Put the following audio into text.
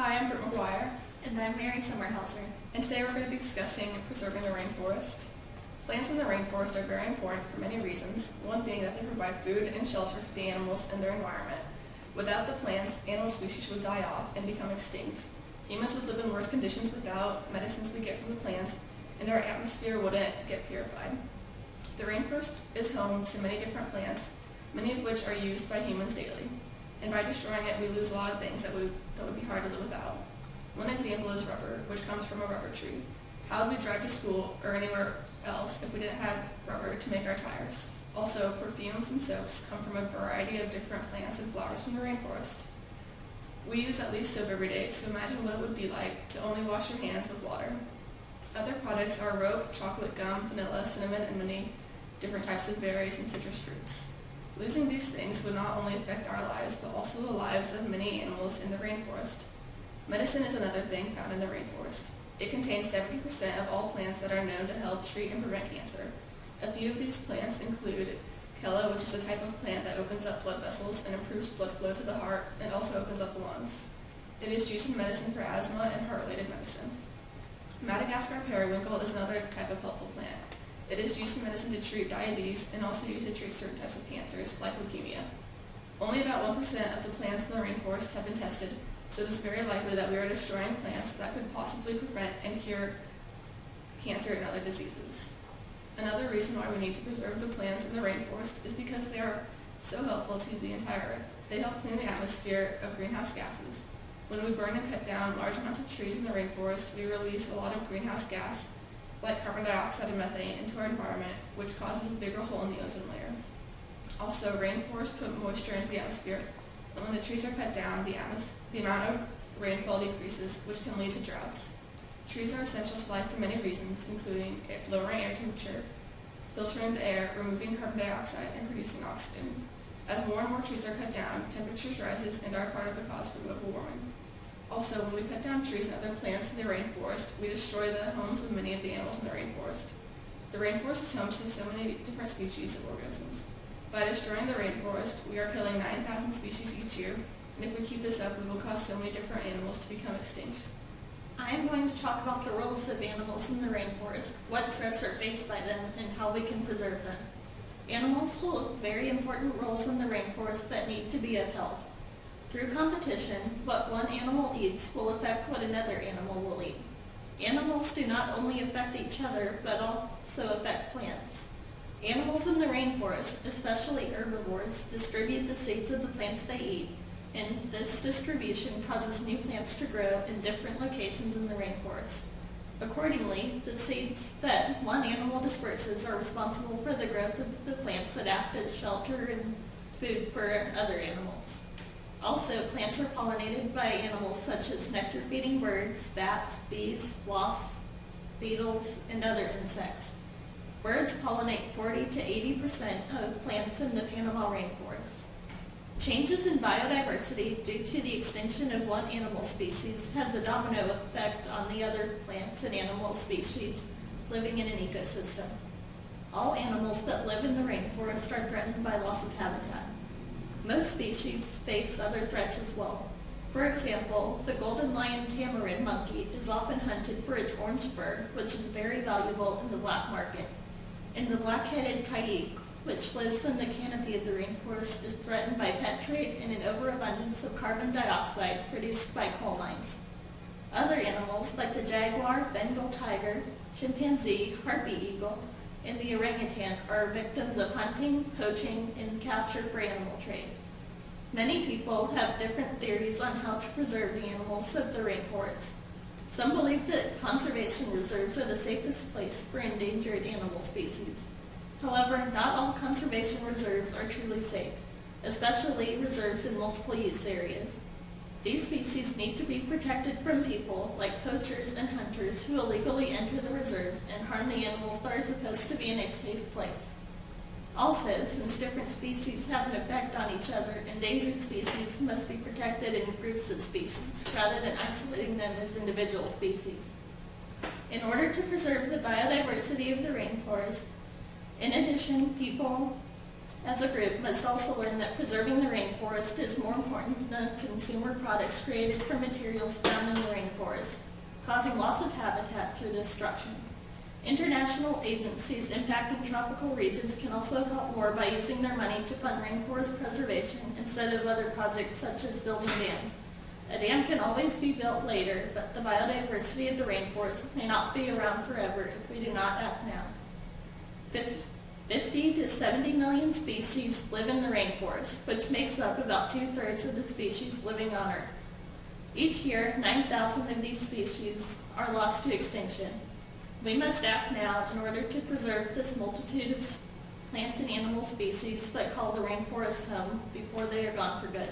Hi, I'm Britt McGuire, And I'm Mary Sommerhauser. and today we're going to be discussing preserving the rainforest. Plants in the rainforest are very important for many reasons, one being that they provide food and shelter for the animals and their environment. Without the plants, animal species would die off and become extinct. Humans would live in worse conditions without medicines we get from the plants, and our atmosphere wouldn't get purified. The rainforest is home to many different plants, many of which are used by humans daily. And by destroying it, we lose a lot of things that would be hard to live without. One example is rubber, which comes from a rubber tree. How would we drive to school or anywhere else if we didn't have rubber to make our tires? Also, perfumes and soaps come from a variety of different plants and flowers from the rainforest. We use at least soap every day, so imagine what it would be like to only wash your hands with water. Other products are rope, chocolate, gum, vanilla, cinnamon, and many different types of berries and citrus fruits. Losing these things would not only affect our lives, but also the lives of many animals in the rainforest. Medicine is another thing found in the rainforest. It contains 70% of all plants that are known to help treat and prevent cancer. A few of these plants include Kela, which is a type of plant that opens up blood vessels and improves blood flow to the heart and also opens up the lungs. It is used in medicine for asthma and heart-related medicine. Madagascar periwinkle is another type of helpful plant. It is used in medicine to treat diabetes and also used to treat certain types of cancers, like leukemia. Only about 1% of the plants in the rainforest have been tested, so it is very likely that we are destroying plants that could possibly prevent and cure cancer and other diseases. Another reason why we need to preserve the plants in the rainforest is because they are so helpful to the entire Earth. They help clean the atmosphere of greenhouse gases. When we burn and cut down large amounts of trees in the rainforest, we release a lot of greenhouse gas, like carbon dioxide and methane, into our environment, which causes a bigger hole in the ozone layer. Also, rainforests put moisture into the atmosphere, and when the trees are cut down, the amount of rainfall decreases, which can lead to droughts. Trees are essential to life for many reasons, including lowering air temperature, filtering the air, removing carbon dioxide, and producing oxygen. As more and more trees are cut down, temperatures rises and are part of the cause for global warming. Also, when we cut down trees and other plants in the rainforest, we destroy the homes of many of the animals in the rainforest. The rainforest is home to so many different species of organisms. By destroying the rainforest, we are killing 9,000 species each year, and if we keep this up, we will cause so many different animals to become extinct. I am going to talk about the roles of animals in the rainforest, what threats are faced by them, and how we can preserve them. Animals hold very important roles in the rainforest that need to be upheld. Through competition, what one animal eats will affect what another animal will eat. Animals do not only affect each other, but also affect plants. Animals in the rainforest, especially herbivores, distribute the seeds of the plants they eat, and this distribution causes new plants to grow in different locations in the rainforest. Accordingly, the seeds that one animal disperses are responsible for the growth of the plants that act as shelter and food for other animals. Also, plants are pollinated by animals such as nectar-feeding birds, bats, bees, wasps, beetles, and other insects. Birds pollinate 40 to 80% of plants in the Panama rainforest. Changes in biodiversity due to the extinction of one animal species has a domino effect on the other plants and animal species living in an ecosystem. All animals that live in the rainforest are threatened by loss of habitat. Most species face other threats as well. For example, the golden lion tamarin monkey is often hunted for its orange fur, which is very valuable in the black market. And the black-headed kayik, which lives in the canopy of the rainforest, is threatened by pet trade and an overabundance of carbon dioxide produced by coal mines. Other animals, like the jaguar, Bengal tiger, chimpanzee, harpy eagle, and the orangutan, are victims of hunting, poaching, and capture for animal trade. Many people have different theories on how to preserve the animals of the rainforest. Some believe that conservation reserves are the safest place for endangered animal species. However, not all conservation reserves are truly safe, especially reserves in multiple use areas. These species need to be protected from people like poachers and hunters who illegally enter the reserves and harm the animals that are supposed to be in a safe place. Also, since different species have an effect on each other, endangered species must be protected in groups of species rather than isolating them as individual species. In order to preserve the biodiversity of the rainforest, in addition, people as a group, must also learn that preserving the rainforest is more important than consumer products created from materials found in the rainforest, causing loss of habitat through destruction. International agencies impacting tropical regions can also help more by using their money to fund rainforest preservation instead of other projects such as building dams. A dam can always be built later, but the biodiversity of the rainforest may not be around forever if we do not act now. 50 to 70 million species live in the rainforest, which makes up about 2/3 of the species living on Earth. Each year, 9,000 of these species are lost to extinction. We must act now in order to preserve this multitude of plant and animal species that call the rainforest home before they are gone for good.